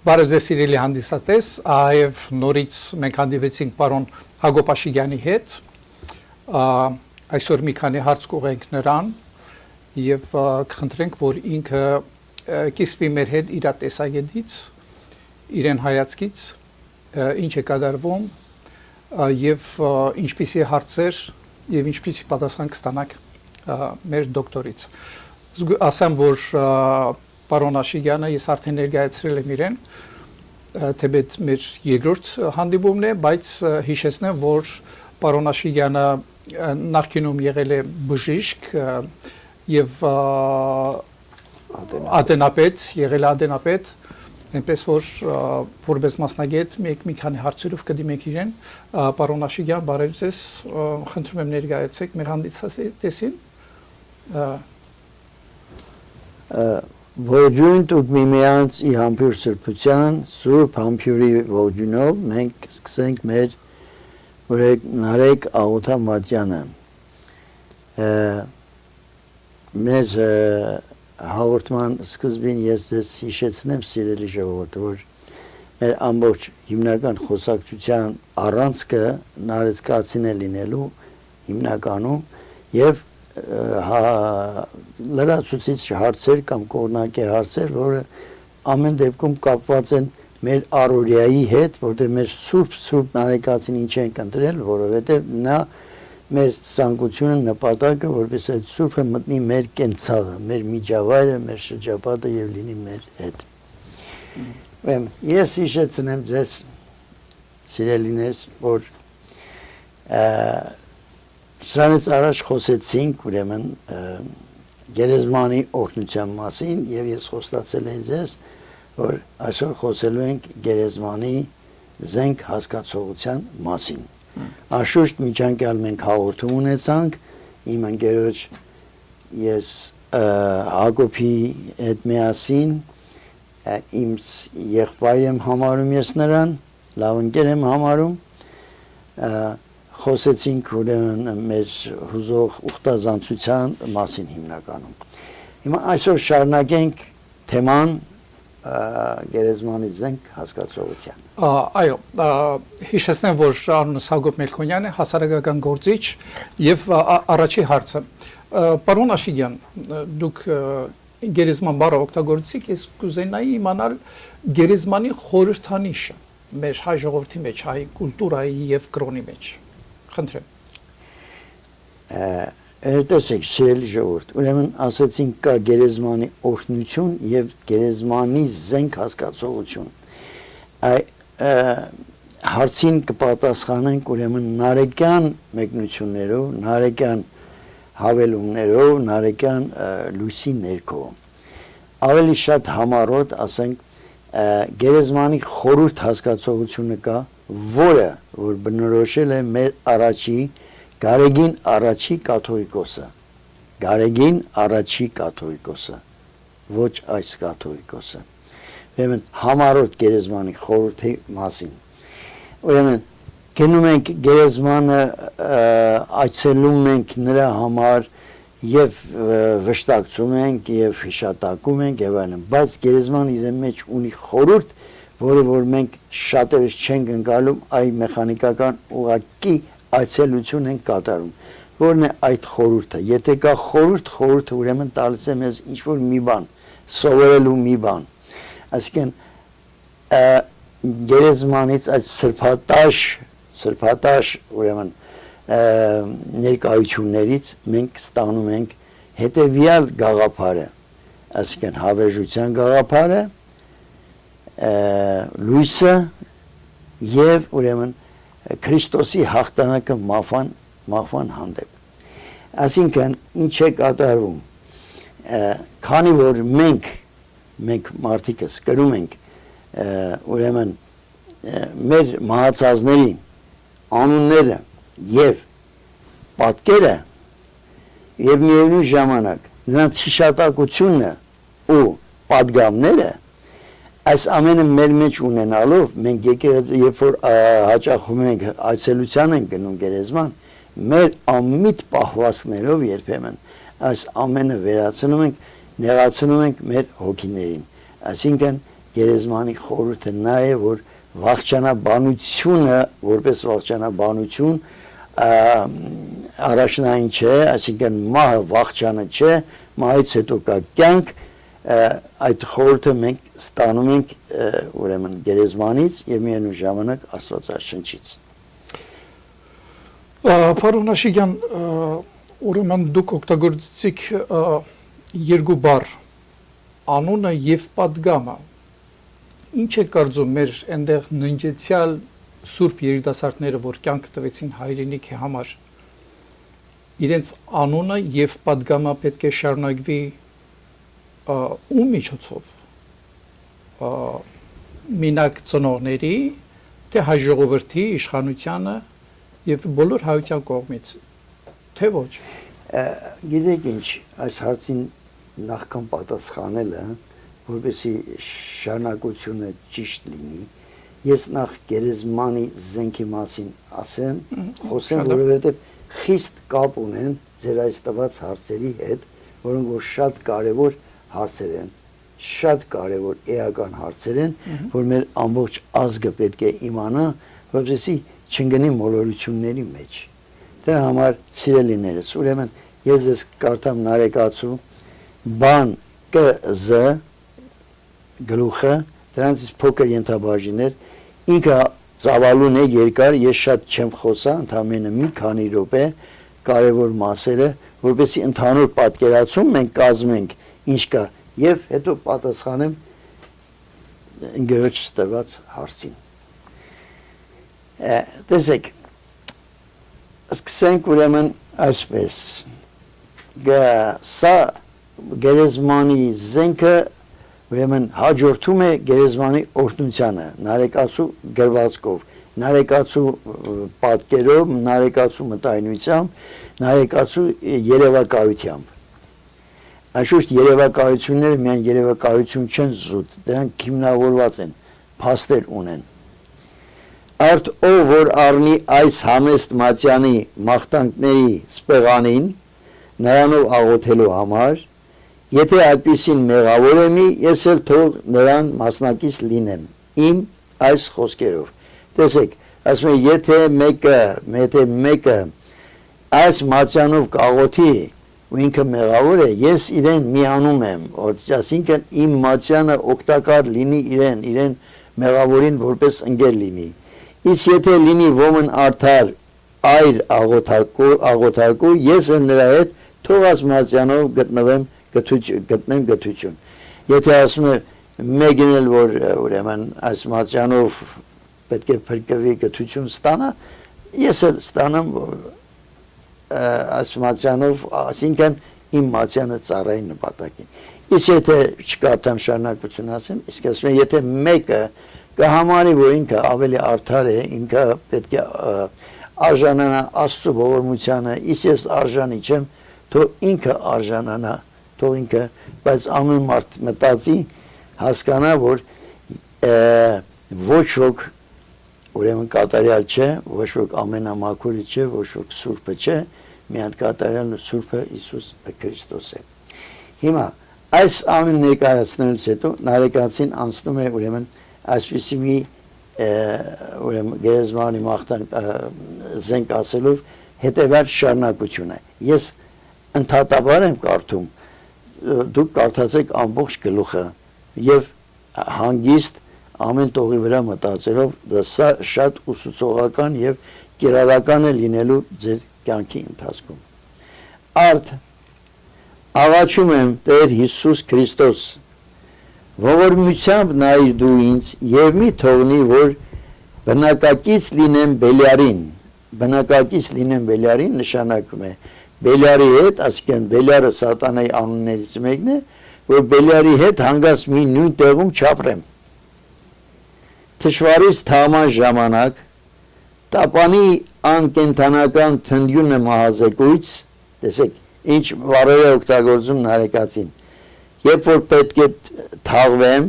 Բարև ձեզ սիրելի հանդիսատես, այև նորից մենք հանդիպեցինք պարոն Հակոբ Աշիգյանի հետ, այսօր մի քանի հարց կուղենք նրան և կխնդրենք, որ ինքը կիսվի մեր հետ իր տեսակետից, իրեն հայացքից, ինչ է կատարվում և ինչպիսի հարցեր և ինչպիսի պատասխան կստանանք մեր դոկտորից։ Ասեմ, որ պարոն Աշիգյանը ես արդեն ներկայացրել եմ իրեն, թեպետ մեր երկրորդ հանդիպումն է, բայց հիշեցնեմ, որ պարոն Աշիգյանը նախկինում եղել է բժիշկ և ատենապետ, եղել է ատենապետ, այնպես որ որպես մասնագետ մի քանի հարցերով կդիմենք իրեն։ Պարոն Աշիգյան, բարև ձեզ, խնդրում եմ ներկայացեք մեր հանդիսատեսին։ Ողջույն տուք միմյանց ի համբույր սրբության, Սուրբ համբույրի ողջույնով մենք սկսենք մեր Նարեկ աղոթամատյանը։ Մեր հաղորդման սկզբին ես ձեզ հիշեցնեմ, սիրելի ժողովուրդ, որ մեր ամբողջ հիմնական խոսակցության առանցքը նարեցկացին է լինելու հիմնականում և լրացուցիչ հարցեր կամ կողմնակի հարցեր, որը ամեն դեպքում կապված են մեր առօրյայի հետ, որտեղ մեր սուրբ նարեկացին ինչ ենք ընտրել, որովհետև նա մեր ցանկությունը, նպատակը, որպես այդ սուրբը մտնի մեր կենցաղը, մեր միջավայրը, մեր շրջապատը եւ լինի մեր հետ։ Ես հիշեցնեմ ձեզ, սիրելիներ, որ սրանից առաջ խոսեցինք ուրեմն գերեզմանի օրհնության մասին և ես խոստացել եմ ձեզ, որ այսօր խոսելու ենք գերեզմանի զենք հասկացողության մասին։ Անշուշտ միջանկյալ մենք հաղորդում ունեցանք իմ ընկերոջ ես Հակոբի հետ միասին իմ եղբայր եմ համարում ես նրան, լավ ընկեր եմ համարում, խոսեցինք ուրեմն մեր հուզող ուխտազանցության մասին հիմնականում։ Հիմա այսօր շարունակենք թեման գերեզմանի զենք հասկացողության։ Այո, հիշեցնեմ, որ անունս Հակոբ Մելքոնյան է, հասարակական գործիչ և առաջի հարցը։ Պարոն Աշիգյան, դուք գերեզման բառը օգտագործեցիք, ես կուզենայի իմանալ գերեզմանի խորհրդանիշը մեր հայ ժողովրդի մեջ, հայ կուլտուրայի և կրոնի մեջ։ Խնդրեմ։ Տեսեք, սիրելի ժողովուրդ, ուրեմն ասեցինք կա գերեզմանի օրհնություն և գերեզմանի զենք հասկացողություն։ Հարցին կպատասխանենք ուրեմն նարեկյան մեկնություններով, նարեկյան հավելումներով, նարեկյան լույսի ներքո։ Ավելի շատ համառոտ, ասենք, գերեզմանի խորհուրդ հասկացողությունը կա, որը որ բնորոշել է մեր առաջի Գարեգին առաջի կաթողիկոսը, Գարեգին առաջի կաթողիկոսը, ոչ այս կաթողիկոսը։ Ուրեմն համառոտ գերեզմանի խորհրդի մասին։ Ուրեմն գնում ենք գերեզմանը, այցելում ենք նրա համար և վշտակցում ենք և հիշատակում ենք և այլն, բայց գերեզմանը իր մեջ ունի խորհուրդ, որը որ մենք շատերս չենք ընկալում, այ մեխանիկական ուղղակի այցելություն ենք կատարում, որն է այդ խորհուրդը։ Եթե կա խորհուրդ, խորհուրդը ուրեմն տալիս է մեզ ինչ-որ մի բան, սովորելու մի բան։ Այսինքն գերեզմանից այդ սրբատաշ ուրեմն ներկայություններից մենք ստանում ենք հետևյալ գաղափարը, այսինքն հավերժության գաղափարը, լույսը և ուրեմն Քրիստոսի հաղթանակը մահվան հանդեպ։ Այսինքն ինչ է կատարվում, քանի որ մենք մարդիկս կրում ենք ուրեմն մեր մահացածների անունները և պատկերը և միևնույն ժամանակ նրանց հիշատակությունը ու պատգամները, այս ամենը մեր մեջ ունենալով, մենք երբ որ հաճախում ենք այցելության ենք գնում գերեզման, մեր ամիտ պահվածքներով երբեմն այս ամենը վերացնում ենք, նեղացնում ենք մեր հոգիներին։ Այսինքն գերեզմանի խորհուրդը նա է, որ վախճանաբանությունը, որպես վախճանաբանություն առաջնային չէ, այսինքն մահը վախճանը չէ, մահից հետո կա կյանք, այդ խորհուրդը մենք ստանում ենք ուրեմն գերեզմանից եւ միևնույն ժամանակ Աստվածաշնչից։ Պարոն Աշիգյան, ուրեմն դուք օգտագործեցիք երկու բառ՝ անունը եւ պատգամը։ Ինչ է կարծում մեր այնտեղ ննջեցյալ սուրբ երիտասարդները, որ կյանք տվեցին հայրենիքի համար, իրենց անունը եւ պատգամը պետք է շարունակվի ում միջոցով, մենակ ծնողների, թե հայ ժողովրդի, իշխանությանը եւ բոլոր հայության կողմից, թե ոչ։ Գիտեք ինչ, այս հարցին նախքան պատասխանելը, որպեսզի շարունակությունը ճիշտ լինի, ես նախ գերեզմանի զենքի մասին ասեմ, խոսեմ, որովհետև խիստ կապ ունեն ձեր այս տված հարցերի հետ, որոնք որ շատ կարևոր հարցեր են, շատ կարևոր էական հարցեր են, որ մեր ամբողջ ազգը պետք է իմանա, որպեսզի չընկնի մոլորությունների մեջ։ Դրա համար սիրելիներս, ուրեմն ես ձեզ կարդամ Նարեկացու բան ԿԶ գլուխը, դրանից փոքր ենթաբաժիններ, ինքը ծավալուն է երկար, ես շատ չեմ խոսա, ընդամենը մի քանի րոպե կարևոր մասերը, որպեսզի ընդհանուր պատկերացում մենք կազմենք ինչ կա եւ հետո պատասխանեմ ընկերոջս տված հարցին։ Տեսեք, սկսենք ուրեմն այսպես, սա գերեզմանի զենքը ուրեմն հաջորդում է գերեզմանի օրհնությանը, Նարեկացու գրվածքով, Նարեկացու պատկերով, Նարեկացու մտայնությամբ, Նարեկացու երևակայությամբ։ Անշուշտ երևակայությունները միայն երևակայություն չեն զուտ, դրանք հիմնավորված են, փաստեր ունեն։ Արդ ով որ առնի այս համեստ մատյանի մաղթանքների սպեղանին, նրանով աղոթելու համար, եթե այդպիսին մեղավոր եմ, ես էլ թող նրան մասնակից լինեմ, իմ այս խոսքերով։ Տեսեք, ասում է, եթե մեկը այս մատյանով կաղոթի, ու ինքը մեղավոր է, ես իրեն միանում եմ, այսինքն իմ մատյանը օգտակար լինի իրեն մեղավորին որպես ընկեր լինի։ Իսկ եթե լինի ոմն արդար այր աղոթարկու, ես էլ նրա հետ թողած մատյանով գտնեմ գթություն։ Եթե ասում է մեկն էլ որ ուրեմն այս մատյանով պետք է փրկվի գթություն ստանա, ես էլ ստանամ այս մատյանով, այսինքն իմ մատյանը ծառայի նպատակին։ Իսկ եթե չկարդամ շարունակություն ասեմ, իսկ ասում է եթե մեկը կհամարի, որ ինքը ավելի արդար է, ինքը պետք է արժանանա Աստծո ողորմությանը, իսկ ես արժանի չեմ, թող ինքը արժանանա, թող ինքը, բայց ամեն մարդ մտածի, հասկանա, որ ոչ ոք ուրեմն կատարյալ չէ, ոչ ոք ամենամաքուրը չէ, ոչ ոք սուրբը չէ, միայն կատարյալն ու սուրբը Հիսուս Քրիստոս է։ Հիմա այս ամեն ներկայացնելուց հետո Նարեկացին անցնում է ուրեմն այսպիսի մի ուրեմն գերեզմանի մաղթանք զենք ասելով հետևյալ շարունակությունը։ Ես ընդհատաբար եմ կարդում, դուք կարդացեք ամբողջ գլուխը եւ հանգիստ ամեն տողի վրա մտածելով դա շատ ուսուցողական եւ կիրառական է լինելու ձեր կյանքի ընթացքում։ Արդ աղաչում եմ Տեր Հիսուս Քրիստոս, ողորմությամբ նայիր դու ինձ եւ մի թողնի, որ բնակակից լինեմ Բելյարին նշանակում է Բելյարի հետ, այսինքն Բելյարը սատանայի անուններից մեկն է, որ Բելյարի հետ հանգած մի նույն տեղում չապրեմ։ Թշվարից թաման ժամանակ, տապանի անկենթանական թնդյունը մահազեկույց, տեսեք, ինչ վառեր է օգտագործում Նարեկացին, երբ որ պետք է թաղվեմ,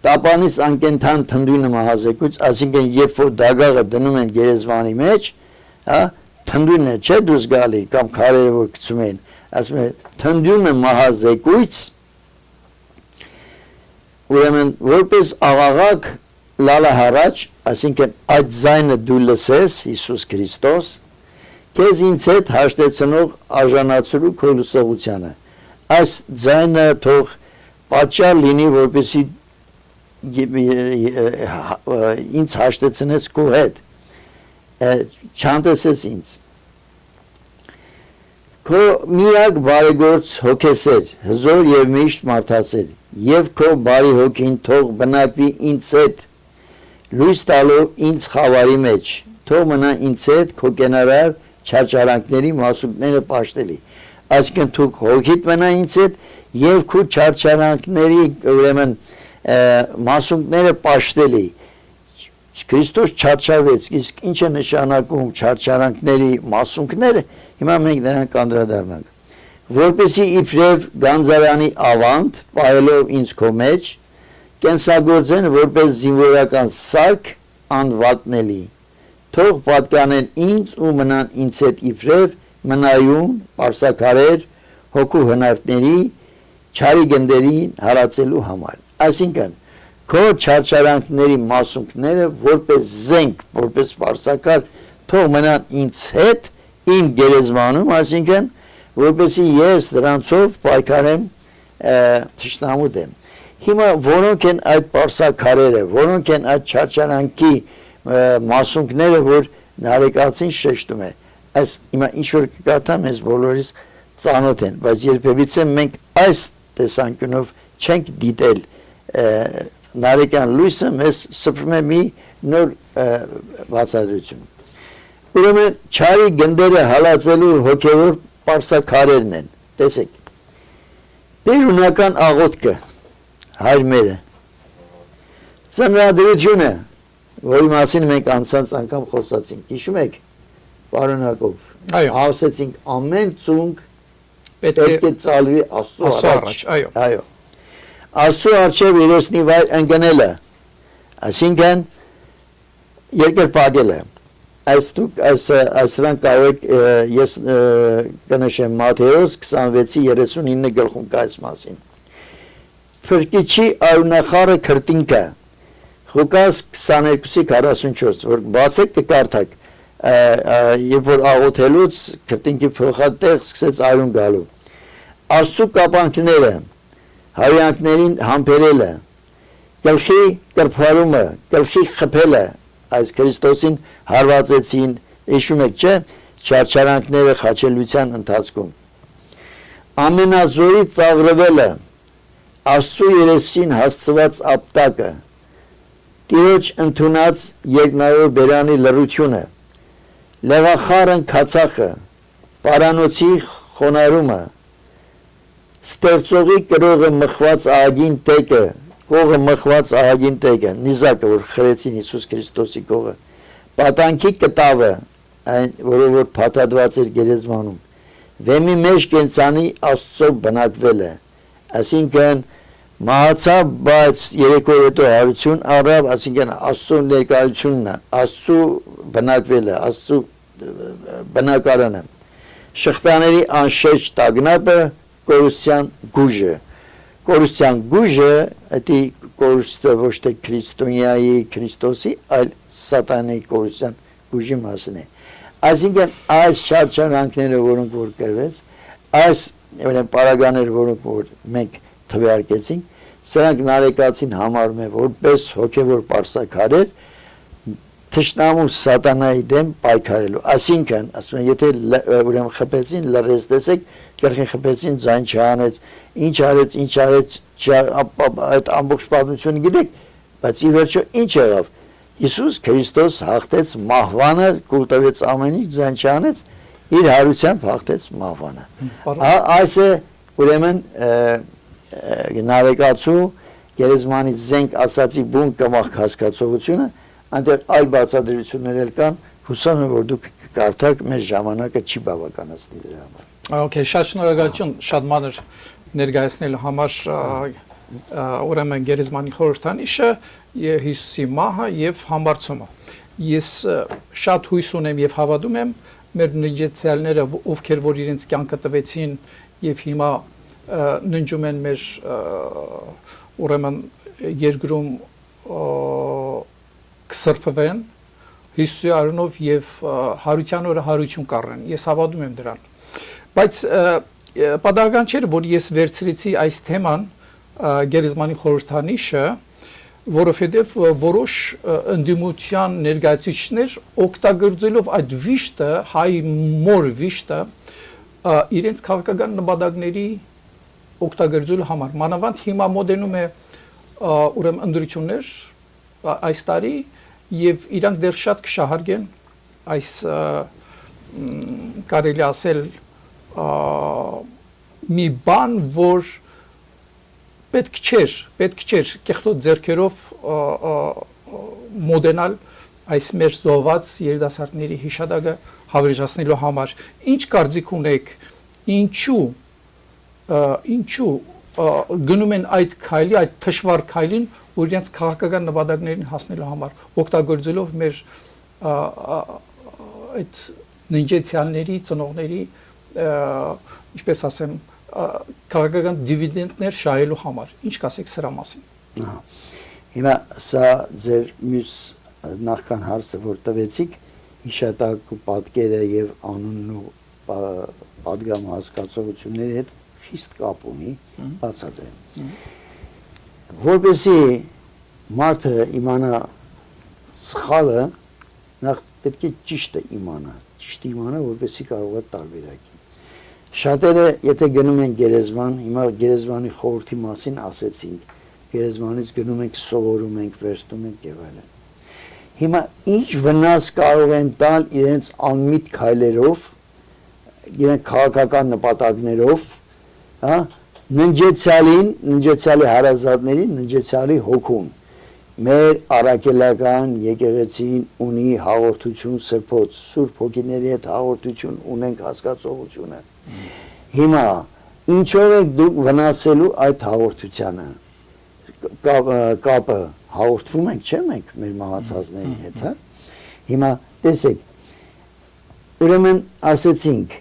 տապանից անկենթան թնդյունը մահազեկույց, այսինքն երբ որ դագաղը դնում են գերեզմանի մեջ, թնդյունը չէ դուրս գալի, կամ քարերը որ գցում են, ասում է թնդյունը մահազեկույց, ուրեմն որպես աղաղակ լալա հարաճ, այսինքն այդ ձայնը դու լսես Հիսուս Քրիստոս, քեզ ինձ հետ հաշտեցնող արժանացրու քո լսողությանը։ Այս ձայնը թող պատճառ լինի, որպեսզի ինձ հաշտեցնես քո հետ, չանտեսես ինձ։ Քո միակ բարեգործ հոգեսեր, հզոր եւ միշտ մարդասեր, եւ քո բարի հոգին թող բնակվի ինձ հետ, լույս տալով ինձ խավարի մեջ, թող մնա ինձ հետ քո կենարար չարչարանքների մասունքները պաշտելի։ Այսինքն թող հոգիդ մնա ինձ հետ եւ քո չարչարանքների ուրեմն մասունքները պաշտելի։ Քրիստոս չարչարվեց, իսկ ինչ է նշանակում չարչարանքների մասունքները, հիմա մենք նրան կանդրադառնանք։ Որպեսզի իբրև գանձարանի ավանդ, պահելով ինձ քո մեջ, կենսագործեն որպես զինվորական սարք անվատնելի, թող պատկանեն ինձ ու մնան ինձ հետ իբրև մնայուն, պարսակարեր, հոգու հնարդների, չարի գնդերին հարացելու համար։ Այսինքն, քո չարչարանքների մասունքները որպես զենք, որպես պարսակար, թող մնան ինձ հետ իմ գերեզմանում, այսինքն, որպեսզի ես դրանցով պայքարեմ թշնամու դեմ։ Հիմա որոնք են այդ պարսակարերը, որոնք են այդ չարչարանքի մասունքները, որ նարեկացին շեշտում է։ Այս հիմա ինչ-որ կկարդամ ես բոլորիս ծանոթ են, բայց երբևիցե մենք այս տեսանկյունով չենք դիտել նարեկյան լույսը մեզ սփռում է մի նոր բացատրություն։ Ուրեմն չարի գնդերը հալածելու հոգևոր պարսակարերն են, տեսեք։ Տերունական աղոթքը, հայր մերը, ծնրադրությունը, որի մասին մենք անցած անգամ խոսացինք, հիշում եք, պարոն Հակոբ, ասեցինք ամեն ծունկ պետք է ծալվի Աստծո առաջ, այո, Աստծո առջև երեսնի վայր ընկնելը, այսինքն երկրպագելը, այսրանք կարող եք ես կնշեմ Մատթեոս 26:39 գլխում կա այս մասին։ Փրկիչի արունախառը քրտինքը, Ղուկաս 22:44, որ բացեք կկարդաք, երբ որ աղոթելուց քրտինքի փոխատեղ սկսեց արուն գալու։ Աստծո կապանքները, հայանքներին համբերելը, գլխի կրփարումը, գլխի խփելը, այս Քրիստոսին հարվածեցին, հիշում եք չէ, չարչարանքները խաչելության ընթացքում։ Ամենազորի ծաղրվելը, Աստծո երեսին հասցված ապտակը, Տիրոջ ընդունած երկնավոր բերանի լռությունը, լեղախառն քացախը, պարանոցի խոնարհումը, ստեղծողի կրողը մխված ահագին տեկը, կողը մխված ահագին տեկը, նիզակը, որ խրեցին Հիսուս Քրիստոսի կողը, պատանքի կտավը, այն, որը որ փաթաթված էր գերեզմանում, վեմի մեջ կենցանի Աստծո բնակվելը, այսինքն մահացավ, բայց 3 օր հետո հարություն առավ, այսինքն Աստծո ներկայությունն է, Աստծո բնակվելը, Աստծո բնակարանը, շղթաների անշեշտ տագնապը, կորուսյան գուժը։ Կորուսյան գուժը, դա կորուստը ոչ թե քրիստոնյայի Քրիստոսի, այլ սատանայի կորուսյան գուժի մասն է։ Այսինքն այս չարչարանքները, որոնք որ կրվեց, այս պարագաները, որոնք որ մենք թվարկեցինք, սրանք նարեկացին համարում է որպես հոգևոր պարսակարեր թշնամու սատանայի դեմ պայքարելու։ Այսինքն, ասում են, եթե ուրեմն խփեցին, լռեց, տեսեք, գլխին խփեցին, ձայն չանեց, ինչ արեց, այդ ամբողջ պատմությունը գիտեք, բայց ի վերջո ինչ եղավ։ Հիսուս Քրիստոս հաղթեց մահվանը, կուլ տվեց ամեն ինչ, ձայն չանեց, իր հարությամբ հաղթեց մահվանը։ Այս է ուրեմն նարեկացու գերեզմանի զենք ասացի բուն կմախ հասկացողությունը, այնտեղ այլ բացատրություններ էլ կան, հուսամ եմ, որ դուք կարդաք, մեր ժամանակը չի բավականացնի դրա համար։ Okay, շատ շնորհակալություն, շատ մանր ներկայացնելու համար, ուրեմն գերեզմանի խորհրդանիշը Հիսուսի մահը եւ համբարձումը։ Ես շատ հույս ունեմ եւ հավատում եմ մեր նիջեցյալները, ովքեր որ իրենց կյանքը տվեցին եւ հիմա ննջում են մեր ուրեմն երկրում կսրբվեն Հիսուսի արունով եւ հարության օրը հարություն կառնեն։ Ես հավատում եմ դրան։ Բայց պատահական չէ, որ ես վերցրեցի այս թեման գերեզմանի խորհրդանիշը, որովհետեւ որոշ ընդդիմության ներկայացուցիչներ օգտագործելով այդ վիշտը, հայ մոր վիշտը, իրենց քաղաքական նպատակների օգտագործելու համար։ Մանավանդ հիմա մոդենում է ուրեմն ընդրություններ այս տարի եւ իրանք դեռ շատ կշահարկեն այս կարելի ասել մի բան, որ պետք չէր կեղտոտ ձեռքերով մոդենալ այս մեր զոհված երիտասարդների հիշատակը հավերժացնելու համար։ Ինչ կարծիք ունեք, ինչու գնում են այդ քայլի, այդ թշվառ քայլին, որ իրենց քաղաքական նպատակներին հասնելու համար, օգտագործելով մեր այդ նինջեցյանների, ծնողների, ինչպես ասեմ, քաղաքական դիվիդենդներ շահելու համար։ Ինչ կասեք սրա մասին։ Հիմա սա ձեր մյուս նախքան հարցը, որ տվեցիք, հիշատակ ու պատկերը եւ անունն ու պատգամ հասկացողությունների հետ խիստ կապ ունի, բացատրեմ։ Որպեսի մարդը իմանա սխալը, նախ պետք է ճիշտը իմանա, որպեսի կարող է տարբերակի։ Շատերը, եթե գնում են գերեզման, հիմա գերեզմանի խորհրդի մասին ասեցինք, գերեզմանից գնում ենք, սովորում ենք, վերստում ենք եւ այլն։ Հիմա ինչ վնաս կարող են տալ իրենց անմիտ քայլերով, իրենց քաղաքական նպատակներով, հա, ննջեցյալի հարազատներին, ննջեցյալի հոգուն։ Մեր առաքելական եկեղեցին ունի հաղորդություն սրբոց, Սուրբ Հոգիների հետ հաղորդություն ունենք հասկացողությունը։ Հիմա ինչով եք դուք վնասելու այդ հաղորդությանը, կապը հաղորդվում ենք, չէ՞ մենք մեր մահացածների հետ, հա։ Հիմա տեսեք, ուրեմն ասեցինք,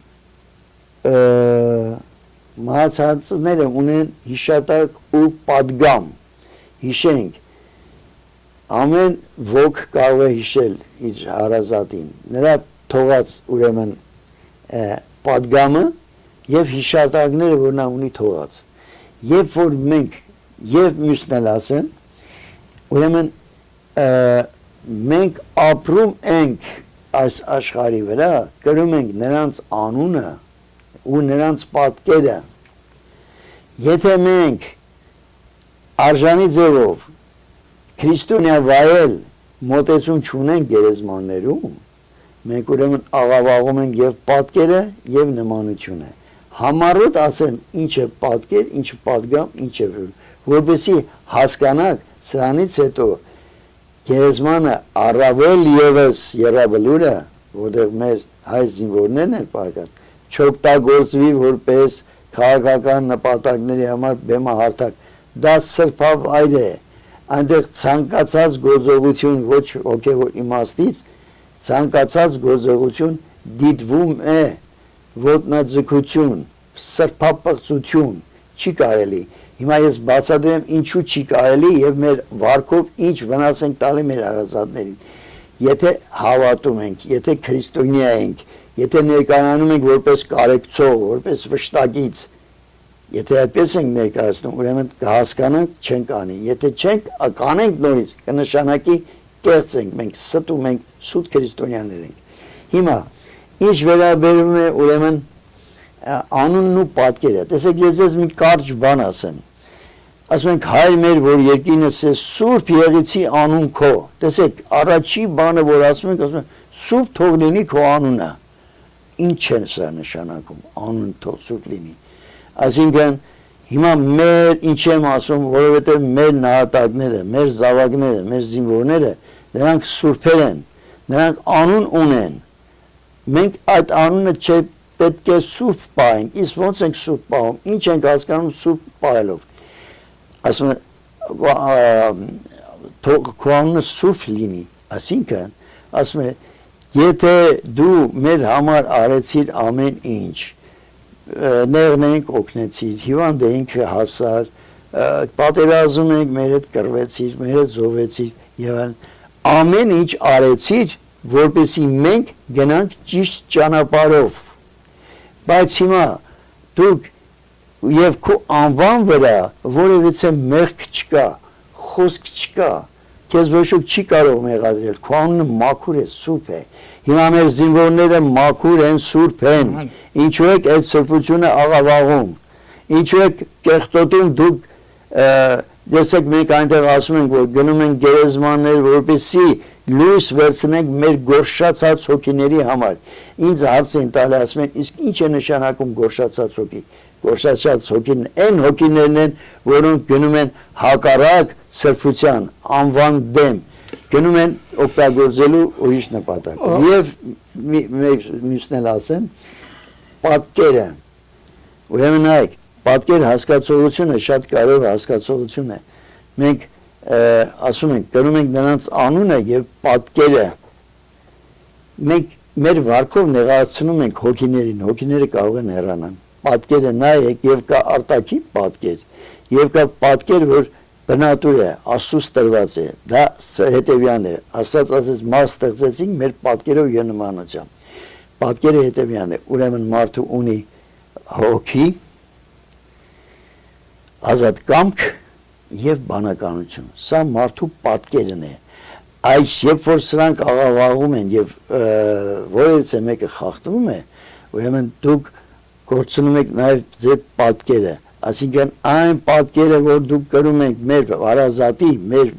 մահացածները ունեն հիշատակ ու պատգամ, հիշենք, ամեն ոք կարող է հիշել իր հարազատին, նրա թողած ուրեմն պատգամը եւ հիշատակները, որ նա ունի թողած, երբ որ մենք եւ մյուսն էլ ասեմ, ուրեմն մենք ապրում ենք այս աշխարհի վրա, կրում ենք նրանց անունը ու նրանց պատկերը, եթե մենք արժանի ձևով քրիստոնյա վայել մոտեցում չունենք գերեզմաններում, մենք ուրեմն աղավաղում ենք եւ պատկերը եւ նմանությունը։ Համառոտ ասեմ, ինչ է պատկեր, ինչ է պատգամ, ինչ է որպեսզի հասկանաք սրանից հետո գերեզմանը առավել եւս երաբլուրը, որտեղ մեր հայ զինվորներն են պարկած, չօգտագործվի որպես քաղաքական նպատակների համար բեմահարթակ, դա սրբավայր է, այնտեղ ցանկացած գործողություն ոչ հոգևոր իմաստից, ցանկացած գործողություն դիտվում է, ոտնաձգություն, սրբապղծություն, չի կարելի։ Հիմա ես բացատրեմ ինչու չի կարելի եւ մեր վարքով ինչ վնաս ենք տալի մեր հարազատներին։ Եթե հավատում ենք, եթե քրիստոնյա ենք, եթե ներկայանում ենք որպես կարեկցող, որպես վշտակից, եթե այդպես ենք ներկայացնում, ուրեմն կհասկանանք, չենք անի։ Եթե չենք, կանենք նորից, կնշանակի կեղծ ենք, մենք ստում ենք, սուտ քրիստոնյաներ ենք։ Հիմա ինչ վերաբերում է ուրեմն անունն ու պատկերը։ Տեսեք, ես ձեզ մի կարճ բան ասեմ։ Ասում ենք հայր մեր, որ երկինս է Սուրբ Եղեցի անուն քո։ Տեսեք, առաջի բանը, որ ասում ենք, Սուրբ թող լինի քո անունը։ Ինչ է սա նշանակում, անուն թող Սուրբ լինի։ Այսինքն հիմա մեր ինչ եմ ասում, որովհետև մեր նահատակները, մեր զավակները, մեր զինվորները, նրանք սուրբեր են, նրանք անուն ունեն։ Մենք այդ անունը պետք է սուրբ պահենք, իսկ ոնց ենք սուրբ պահում, ինչ ենք հասկանում սուրբ պահելով։ Ասում եմ, քո անունը սուրբ լինի, այսինքն, ասում եմ, եթե դու մեր համար արեցիր ամեն ինչ, նեղն ենք օգնեցիր, հիվանդ ենք հասար, պատերազում ենք, մեր հետ կռվեցիր, մեր հետ զոհվեցիր եւ ամեն ինչ արեցիր, որպեսզի մենք գնանք ճիշտ ճանապարհով։ Բայց հիմա դուք եւ քո անվան վրա որևիցե մեղք չկա, խոսք չկա, քեզ ոչ ոք չի կարող մեղադրել, քո անունը մաքուր է, սուրբ է։ Հիմա մեր զինվորները մաքուր են, սուրբ են։ Ինչու եք այդ սրբությունը աղավաղում։ Ինչու եք կեղտոտում դուք դեսեք մենք այնտեղ ասում ենք որ գնում են գերեզմաններ որպեսզի լույս վերցնենք մեր գորշացած հոգիների համար ինձ հարց են տալի ասում են իսկ ինչ է նշանակում գորշացած հոգի գորշացած հոգին այն հոգիներն են որոնք գնում են հակառակ սրբության անվան դեմ գնում են օգտագործելու ուրիշ նպատակ եւ մյուսն էլ ասեմ պատկերը ուրեմն նայեք պատկեր հասկացողությունը շատ կարևոր հասկացողություն է։ Մենք ասում ենք, կրում ենք նրանց անունը եւ պատկերը։ Մենք մեր վարքով նեղացնում ենք հոգիներին, հոգիները կարող են հեռանալ։ Պատկերը նայեք եւ կա արտակի պատկեր, եւ կա պատկեր, որ բնատուր է, Աստծուց տրված է։ Դա հետեւյալն է։ Աստված ասեց՝ «Մարդ ստեղծեցինք մեր պատկերով եւ նմանությամբ»։ Պատկերը հետեւյալն է։ Ուրեմն մարդը ունի հոգի ազատ կամք եւ բանականություն սա մարդու պատկերն է այս երբ որ սրանք աղավաղում են եւ որևիցե մեկը խախտվում է ուրեմն դուք կորցնում եք նաեւ ձեր պատկերը այսինքն այն պատկերը որ դուք կրում եք մեր հարազատի մեր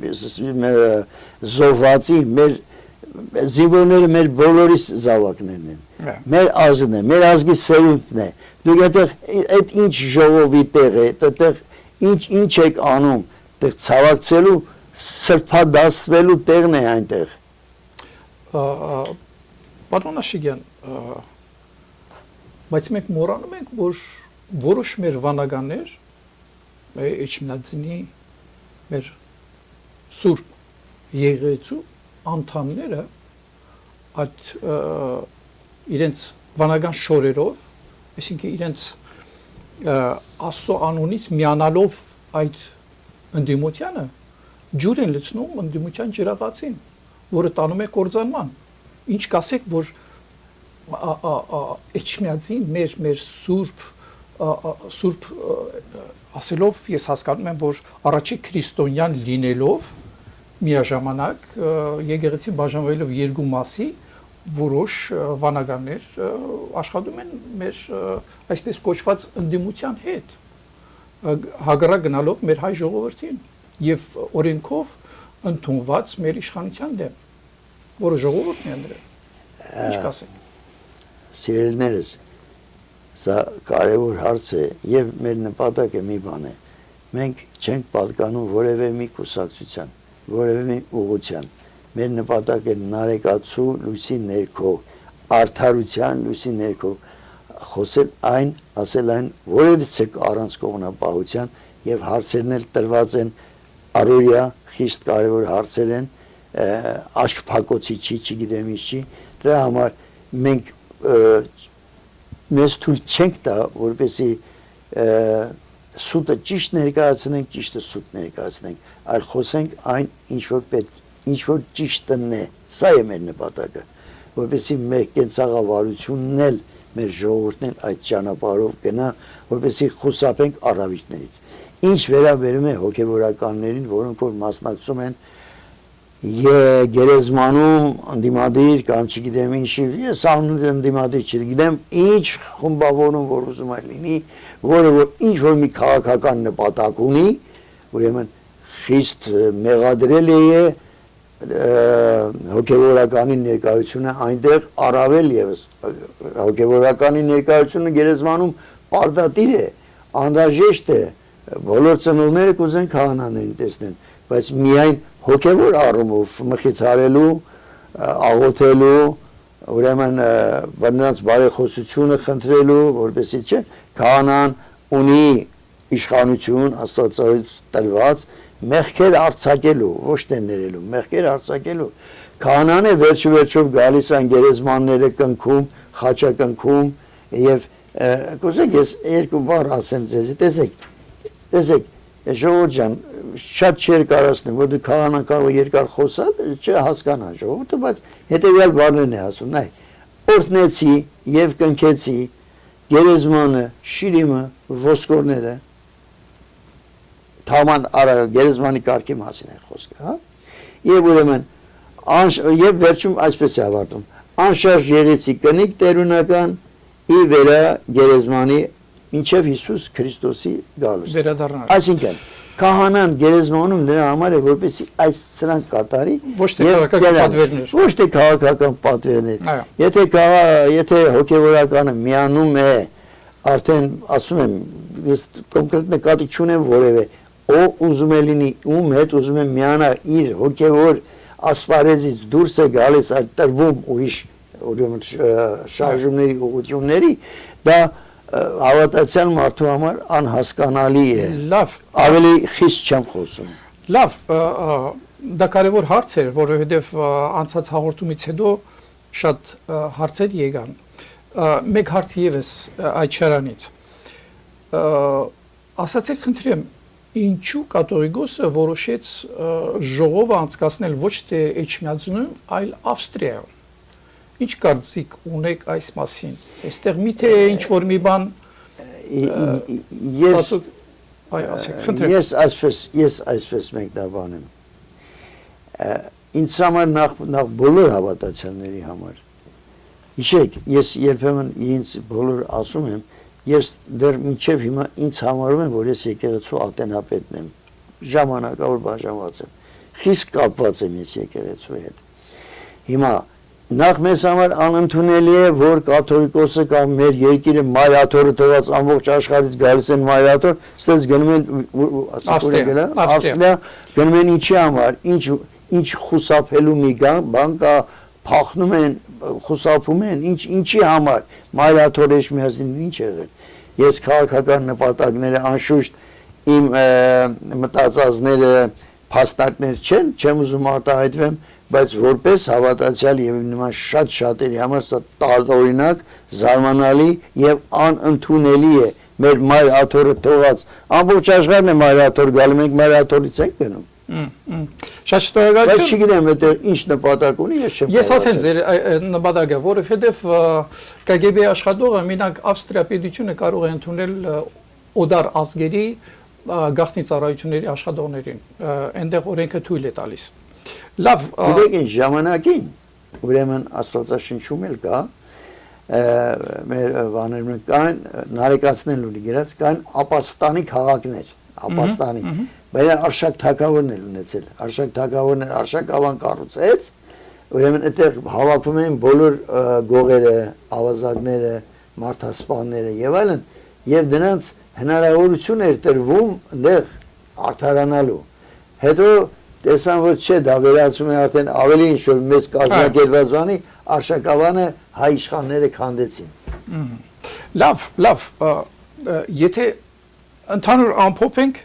զոհվածի մեր զինվորները մեր բոլորիս զավակներն են մեր ազգն է մեր ազգի սերունդն է դուք այդ ինչ ժողովի տեղ է այդտեղ ինչ եք անում դեռ ցավակցելու սրբադասվելու տեղն է այնտեղ Պարոն Աշիգյան բայց մենք մոռանում ենք որ որոշ մեր վանականներ Էջմիածնի մեր սուրբ եղեցու անդամները այդ իրենց վանական շորերով այսինքն իրենց Աստծո անունից միանալով այդ ընդդիմությանը ջուր են լցնում ընդդիմության ջրաղացին, որը տանում է կործանման։ Ինչ կասեք, որ Էջմիածին մեր սուրբ ասելով ես հասկանում եմ, որ առաջի քրիստոնյան լինելով միաժամանակ եկեղեցին բաժանվելով երկու մասի որոշ վանականներ աշխատում են մեր այսպես կոչված ընդդիմության հետ հագարակ գնալով մեր հայ ժողովրդին եւ օրենքով ընդունված մեր իշխանության դեմ որը ժողովուրդն է ընդրել ինչ կասեք սիրելիներս սա կարևոր հարց է եւ մեր նպատակը մի բան է մենք չենք պատկանում որևէ մի կուսակցության որևէ մի ուղղության մեր նպատակը նարեկացու լույսի ներքո արդարության լույսի ներքո խոսել այն ասել այն որևիցե առանց կողմնապահության եւ հարցերն էլ տրված են առօրյա խիստ կարևոր հարցեր են աշխփակոցի չգիտեմ ինչ չի դրա համար մենք մեզ թույլ չենք տա որպեսի սուտը ճիշտ ներկայացնենք ճիշտը սուտ ներկայացնենք այլ խոսենք այն ինչ որ պետք ինչ որ ճիշտն է սա է մեր նպատակը որպեսզի մեր կենցաղավարությունն էլ մեր ժողովուրդն էլ այդ ճանապարհով գնա որպեսզի խուսափենք առավիճներից ինչ վերաբերում է հոգևորականներին որոնք որ մասնակցում են գերեզմանում ընդդիմադիր կամ չգիտեմ ինչի ես ընդդիմադիր չգիտեմ ինչ խմբավորում որ ուզում է լինի որը որ ինչ որ մի քաղաքական նպատակ ունի ուրեմն խիստ մեղադրելի է հոգևորականի ներկայությունը այնտեղ առավել եւս հոգևորականի ներկայությունը գերեզմանում պարտադիր է անհրաժեշտ է բոլոր ծնողները կուզեն քահանաներին տեսնեն բայց միայն հոգևոր առումով մխիթարելու աղոթելու ուրեմն նրանց բարեխոսությունը խնդրելու որպեսզի չէ քահանան ունի իշխանություն աստվածայից տրված մեղքեր արձակելու ոչ թե ներելու մեղքեր արձակելու քահանան է վերջով գալիս այն գերեզմանները կնքում խաչակնքում եւ կուզեք ես երկու բառ ասեմ ձեզ տեսեք ժողովուրդ ջան, շատ չեր կարասնեմ, որ դու քահանական երկար խոսալ, չհասկանա ժողովուրդը, բայց հետևյալ բառներն է ասում, նայ, օրհնեցի եւ կնքեցի գերեզմանը, շիրիմը, ոսկորները, թաման արագ գերեզմանի կարգի մասին է խոսքը, հա? Եվ ուրեմն եւ վերջում այսպես է ավարտում. անշարժ եղեցի կնիկ տերունական ի վերա գերեզմանի մինչև Հիսուս Քրիստոսի գալուստը։ Վերադառնալ։ Այսինքն քահանան գերեզմանում նրա համար է որպեսզի այս սրանք կատարի Ոչ թե քաղաքական պատվերներ։ Ոչ թե քաղաքական պատվերներ։ Այո։ Եթե հոգևորականը միանում է, արդեն ասում եմ, ես կոնկրետ նկատի չունեմ որևէ, ով ուզում է լինի, ում հետ ուզում է միանալ իր հոգևոր ասպարեզից դուրս է գալիս այդ տրվում ուրիշ շարժումների ուղղությունների, դա հավատացյալ մարդու համար անհասկանալի է։ Լավ, Ավելի խիստ չեմ խոսում։ լավ, դա կարևոր հարց էր, որովհետև անցած հաղորդումից հետո շատ հարցեր եկան։ Մեկ հարց եւս այդ շարանից։ Ասացեք, խնդրեմ, ինչու կաթողիկոսը որոշեց ժողովը անցկացնել ոչ թե Էջմիածնում, այլ Ավստրիայում։ Ինչ կարծիք ունեք այս մասին։ Այստեղ միթե ինչ որ մի բան Ես այսպես մեկնաբանեմ։ Ինձ համար նախ բոլոր հավատացյալների համար։ Հիշեք, ես երբեմն ինձ բոլոր ասում եմ, ես դեռ մինչև հիմա ինձ համարում եմ, որ ես եկեղեցու ատենապետն եմ, ժամանակավոր բաժանված եմ, խիստ կապված եմ ես եկեղեցու հետ։ Հիմա նախ մեզ համար անընդունելի է, որ կաթողիկոսը կամ մեր երկիրը մայրաթորը թողած ամբողջ աշխարհից գալիս են մայրաթոր, ստենց գնում են Ավստրիա, գնում են ինչի համար, ինչ խուսափելու մի բան կա, փախնում են, խուսափում են, ինչի համար մայրաթոր Էջմիածին ինչ եղել։ Ես քաղաքական նպատակները անշուշտ իմ մտածածները փաստարկներ չեմ ուզում արտահայտվեմ, բայց որպես հավատացյալ եւ նման շատերի համար սա տարօրինակ, զարմանալի եւ անընդունելի է մեր մայրաթորը թողած ամբողջ աշխարհն է մայրաթոր գալու, մենք մայրաթորից ենք գնում։ Շատ շնորհակալություն։ Բայց չգիտեմ այդտեղ ինչ նպատակ ունի, ես չեմ։ Ես ասեմ ձեր նպատակը, որովհետև KGB աշխատողը մենակ Ավստրիա պետությունը կարող է ընդունել օդար ազգերի գաղտնի ծառայությունների աշխատողներին, այնտեղ օրենքը թույլ է տալիս։ Լավ, գիտեք ինչ ժամանակին, ուրեմն Աստվածաշնչում էլ կա, մեր բաներում կան նարեկացնել ունի գրած կան ապաստանի քաղաքներ, ապաստանի բայց արշակ թագավորներ ունեցել, արշակ թագավորներ արշակավան կառուցեց, ուրեմն այդտեղ հավաքվում են բոլոր գողերը, ավազակները, մարդասպանները եւ այլն, եւ դրանց հնարավորություն էր տրվում այնտեղ արդարանալու։ Հետո տեսան որ չէ, դա վերածում է արդեն ավելի ինչ որ մեծ կազմակերպված բանի, արշակավանը հայ իշխանները քանդեցին։ Լավ, եթե ընդհանուր ամփոփենք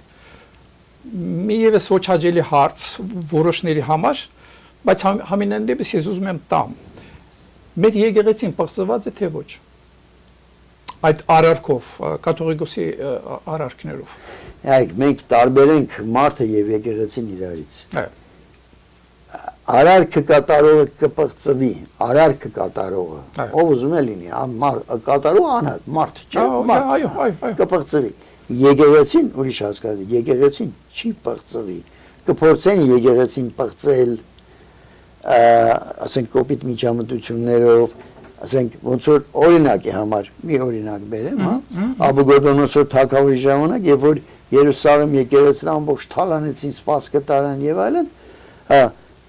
մի եւս ոչ հաջելի հարց որոշների համար, բայց համենայն դեպս ես ուզում եմ տամ։ Մեր եկեղեցին պղծված է թե ոչ։ Այդ արարքով, կաթողիկոսի արարքներով։ Այ մենք տարբերենք մարդը եւ եկեղեցին իրարից։ Այո։ Արարքը կատարողը կպղծվի, արարքը կատարողը, ով ուզում է լինի, կատարողը անհատ, մարդ, չէ, այո, կպղծվի։ Եկեղեցին ուրիշ հասկացի, եկեղեցին չի պղծվի, կփորձեն եկեղեցին պղծել, ասենք կոպիտ միջամտություններով, ասենք ոնց որ օրինակի համար, մի օրինակ բերեմ, հա, Աբուգոդոնոսոր թագավորի ժամանակ, երբ որ Երուսաղեմ եկեղեցին ամբողջ թալանեցին, սպասքը տարան եւ այլն, հա,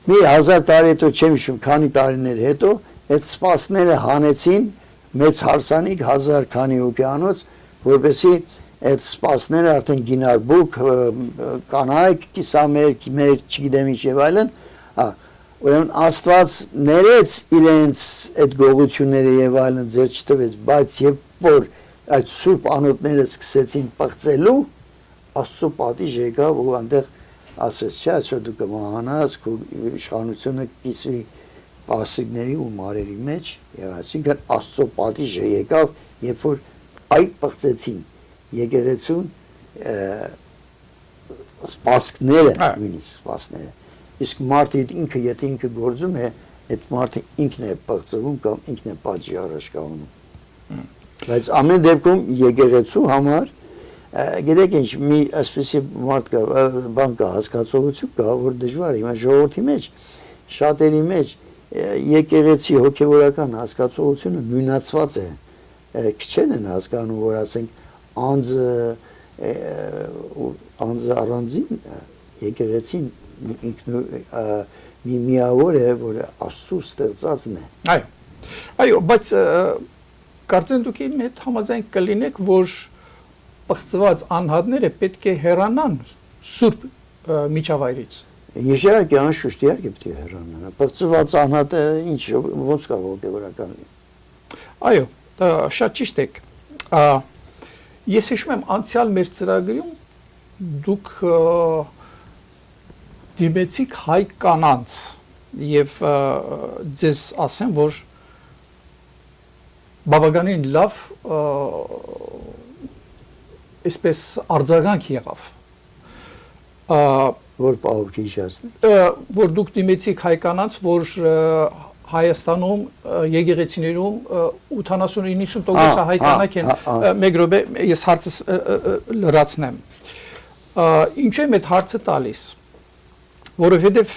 մի 1000 տարի հետո չեմ հիշում, քանի տարիներ հետո, այդ սպասները հանեցին մեծ հարսանիք 1000 քանի օկիանոց, որովհետեւ այդ սպասները արդեն գինարբուկ, կանայք, կիսամեր, չգիտեմ ինչ եւ այլն, հա, ուրեմն Աստված ներեց իրենց այդ գողությունները եւ այլն ձեր չտվեց, բայց երբ որ այդ սուրբ անոթները սկսեցին պղծելու, Աստծո պատիժ եկավ ու այնտեղ ասեց, չէ, այսօր դու կմահանաս, քո իշխանությունը կիսվի պասիկների ու մարերի մեջ, եւ այսինքն Աստծո պատիժը եկավ, երբ որ այդ պղծեցին եկեղեցուն սպասքները, Այո։ նույնիսկ սպասքները։ Իսկ մարդը ինքը եթե ինքը գործում է, այդ մարդը ինքն է բացվում կամ ինքն է պատժի առաջ կանում։ Բայց ամեն դեպքում եկեղեցու համար գիտեք ինչ մի այսպեսի մարդ կա, բան կա, հասկացողություն կա, որ դժվար է, հիմա ժողովրդի մեջ, շատերի մեջ եկեղեցի հոգևորական հասկացողությունը նույնացված է, քչեն են հասկանում, որ ասենք անձը առանձին եկեղեցին մի միավոր է, որ Աստծո ստեղծածն է։ Այո, բայց կարծեմ դուք իմ հետ համաձայն կլինեք, որ պղծված անհատները պետք է հեռանան սուրբ միջավայրից։ Իհարկե, անշուշտ իհարկե պետք է հեռանան։ Պղծված անհատը ինչ ոնց կա հոգևորական։ Այո, շատ ճիշտ եք։ Ես հիշում եմ անցյալ մեր ծրագրում դուք դիմեցիք հայ կանանց եւ ձեզ ասեմ, որ բավականին լավ այսպես արձագանք եղավ։ Որ պահոքի իջացնի։ Որ դուք դիմեցիք հայ կանանց, որ Հայաստանում եկեղեցիներում 80-90% հայ կանայք են, մեկ րոպե ես հարցս լրացնեմ։ Ինչու եմ այդ հարցը տալիս, որովհետև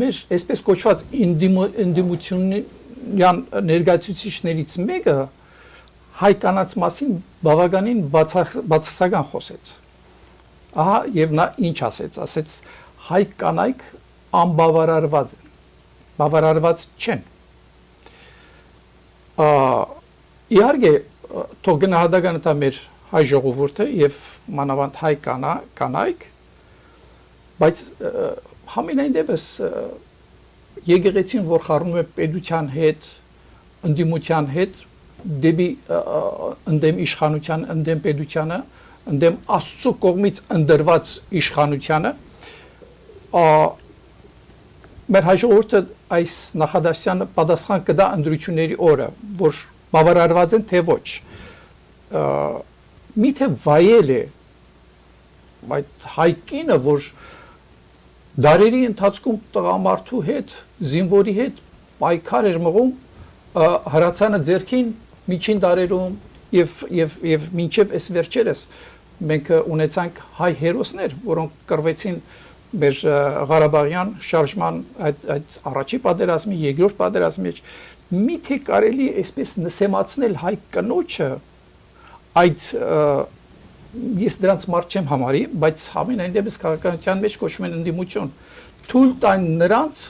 մեր այսպես կոչված ինդիմությունյան ներկայացուցիչներից մեկը հայ կանանց մասին բավականին բացասական խոսեց։ Ահա եւ նա ինչ ասեց, հայ կանայք անբավարարված են, բավարարված չեն։ Իհարկե, թող գնահատականը տա մեր հայ ժողովուրդը եւ մանավանդ հայ կանայք, բայց համենայն դեպս եկեղեցին, որ խառնում է պետության հետ, ընդդիմության հետ, դեպի ընդդեմ իշխանության, ընդդեմ պետությանը, ընդդեմ Աստծո կողմից ընդրված իշխանությանը, մեր հայ ժողովուրդը այս նախադասությանը պատասխան կտա ընտրությունների օրը, որ բավարարված են թե ոչ։ Միթե վայել է այդ հայ կինը, որ դարերի ընթացքում տղամարդու հետ, զինվորի հետ պայքար էր մղում հրացանը ձեռքին միջին դարերում եւ մինչեւ այս վերջերս մենք ունեցանք հայ հերոսներ, որոնք կռվեցին մեր Ղարաբաղյան շարժման այդ առաջի պատերազմի, երկրորդ պատերազմի մեջ, միթե կարելի է այսպես նսեմացնել հայ կնոջը, այդ ես դրանց մարդ չեմ համարի, բայց համենայն դեպս քաղաքականության մեջ կոչվում են ընդդիմություն, թույլ տան նրանց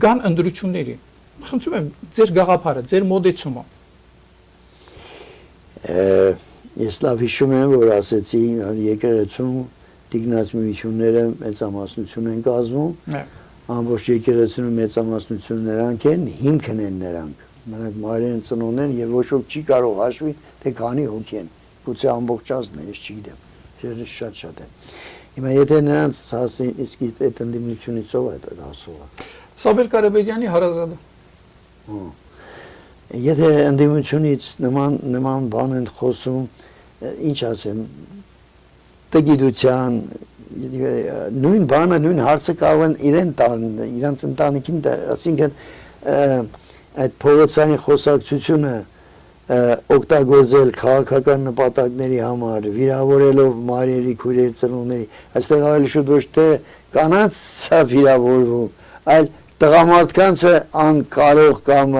գան ընտրությունների։ Խնդրում եմ ձեր գաղափարը, ձեր մոդեցումը։ Ես լավ հիշում եմ, որ ասեցի եկեղեցում տիկնացմիությունները մեծամասնություն են կազմում, ամբողջ եկեղեցում մեծամասնություն նրանք են, հիմքն են նրանք, նրանք մայրեն ծնոն են եւ ոչ ոք չի կարող հաշվի, թե քանի հոգի են, գուցե ամբողջացն է, ես չգիտեմ, շատ է։ Հիմա եթե նրանց հասի, իսկ այդ ընդդիմությունից ով է հասողը։ Սաբեր Կարապետյանի հարազատը։ Եթե ընդդիմությունից նման բան են խոսում, ինչ ասեմ, տգիտության, նույն բանը, նույն հարցը կարող են իրեն տան, իրանց ընտանիքին, ասինքն այդ փողոցային խոսակցությունը օգտագործել քաղաքական նպատակների համար, վիրավորելով մայրերի, քույրերի, ծնողների, այստեղ ավելի շուտ ոչ թե կանանց է վիրավորվում, այլ տղամարդկանցը անկարող կամ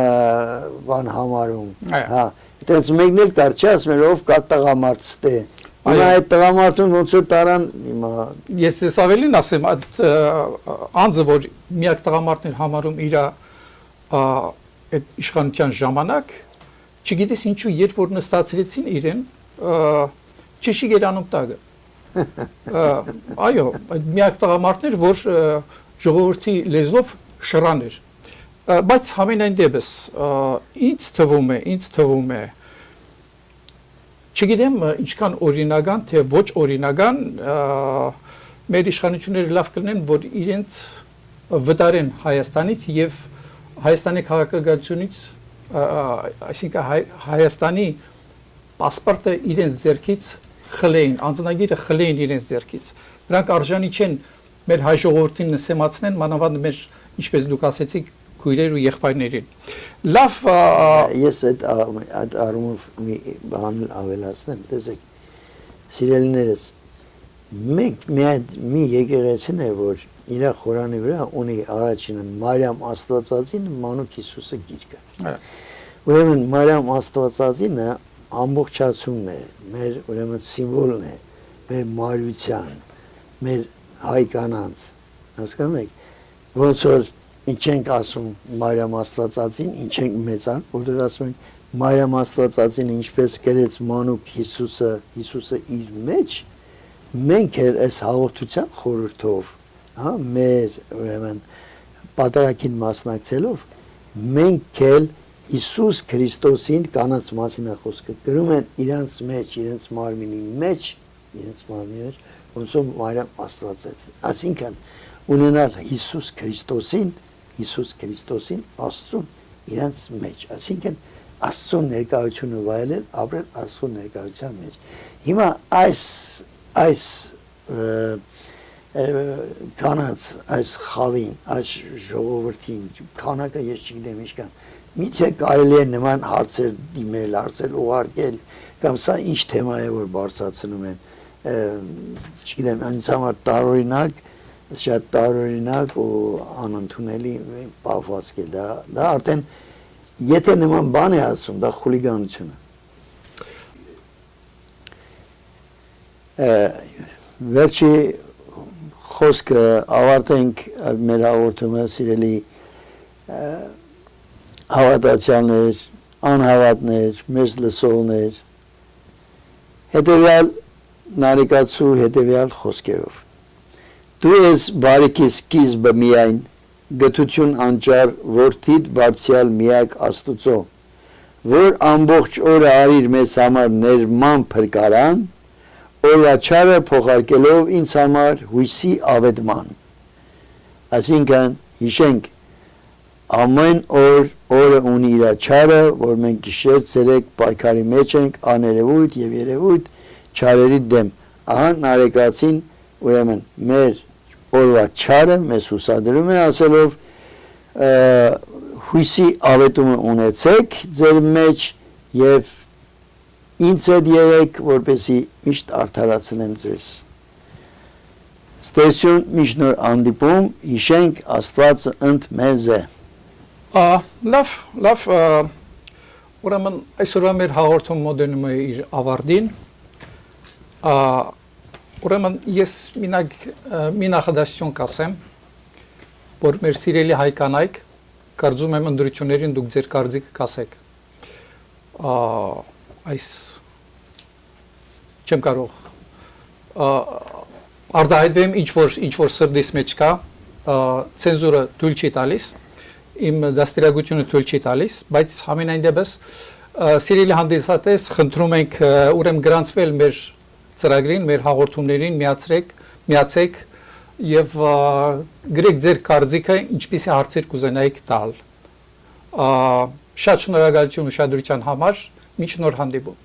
բան համարում։ Հա, այդպես մեկն էլ կար, չի ասում, ով կա տղամարդ ստե։ Հիմա այդ տղամարդուն ոնց որ տարան հիմա ես դες ավելին ասեմ, այդ անձը, որ միակ տղամարդն էր համարում իր այդ իշխանության ժամանակ, չգիտես ինչու, երբ որ նստացրեցին իրեն, չեշի գերանում տագը։ Այո, այդ միակ տղամարդն էր, որ ժողովրդի լեզվով շռան էր։ Բայց համենայն դեպս ինձ թվում է չգիտեմ ինչքան օրինական թե ոչ օրինական մեր իշխանությունները լավ կլինեն, որ իրենց վտարեն Հայաստանից եւ Հայաստանի քաղաքականությունից, այսինքն Հայաստանի պասպորտը իրենց ձեռքից խլեին, անձնագիրը խլեին իրենց ձեռքից։ Նրանք արժանի չեն մեր հայ ժողովրդին նսեմացնեն, մանավանդ մեր, ինչպես դուք ասեցիք, քույրեր ու եղբայրներին։ Լավ, ես այդ առումով մի բան ավելացնեմ, տեսեք, սիրելիներս, մի եկեղեցին է, որ իր խորանի վրա ունի առաջինը Մարիամ Աստվածածին, Մանուկ Հիսուսը գիրկը։ Ուրեմն Մարիամ Աստվածածինը ամբողջացումն է, մեր ուրեմն սիմվոլն է, մեր մարյության, մեր հայ կանանց, հասկանում եք, ոնց որ ինչ ենք ասում Մարիամ Աստվածածին, ինչ ենք մեծան, որտեղ ասում ենք Մարիամ Աստվածածին ինչպես կերեց Մանուկ Հիսուսը իր մեջ, մենք էլ այս հաղորդության խորհրդով, հա, մեր ուրեմն պատարագին մասնակցելով, մենք էլ Հիսուս Քրիստոսին կանանց մասին է խոսքը գրում են իրենց մեջ, իրենց մարմինի մեջ, ոնց որ Մարիամ Աստվածածին, այսինքն ունենալ Հիսուս Քրիստոսին Աստծուն իրենց մեջ, այսինքն Աստծո ներկայությունը վայելել, ապրել Աստծո ներկայության մեջ։ Հիմա այս կանանց, այս խավին, այս ժողովրդին, քանակը ես չգիտեմ ինչքան, միթե կարելի է նման հարցեր դիմել, հարցեր ուղարկել, կամ սա ինչ թեմա է, որ բարձրացնում են, չգիտեմ, ինձ համար տարօրինակ, շատ տարօրինակ ու անընդունելի պահվածք է, դա արդեն եթե նման բան է ասում, դա խուլիգանություն է։ Վերջի խոսքը ավարտենք մեր հաղորդումը, սիրելի հավատացյալներ, անհավատներ, մեզ լսողներ, հետևյալ նարեկացու հետևյալ խոսքերով։ Դու ես բարիքի սկիզբը միայն, գթություն անճար որդիդ բարձյալ միակ Աստուծո, որ ամբողջ օրը արիր մեզ համար ներման փրկարան, օրվա չարը փոխարկելով ինձ համար հույսի ավետման։ Այսինքն հիշենք, ամեն օրը ունի իր չարը, որ մենք գիշեր ցերեկ պայքարի մեջ ենք, աներևույթ եւ երևույթ չարերի դեմ։ Ահա նարեկացին ուրեմն մեր օրվա չարը մեզ հուսադրում է ասելով հույսի ավետումը ունեցեք ձեր մեջ եւ ինձ հետ եղեք, որպեսզի միշտ արդարացնեմ ձեզ։ Ստեսյուն միշտ նոր հանդիպում, հիշենք Աստվածը ընդ մեզ է։ Լավ, ուրեմն այսօրվա մեր հաղորդում մոտենում է իր ավարտին։ Ուրեմն ես մի նախադասություն կասեմ, որ մեր սիրելի հայ կանայք, կարծում եմ ընտրություններին դուք ձեր կարծիքը կասեք։ Այս չեմ կարող արտահայտվեմ ինչ որ սրտիս մեջ կա, ցենզուրը թույլ չի տալիս, իմ դաստիարակությունը թույլ չի տալիս, բայց համենայն դեպս սիրելի հանդիսատես, խնդրում ենք ուրեմն գրանցվել մեր ծրագրին, մեր հաղորդումներին միացեք եւ գրեք ձեր կարծիքը, ինչպիսի հարցեր կուզենայիք տալ։ Շատ շնորհակալություն ուշադրության համար, մինչ նոր հանդիպում։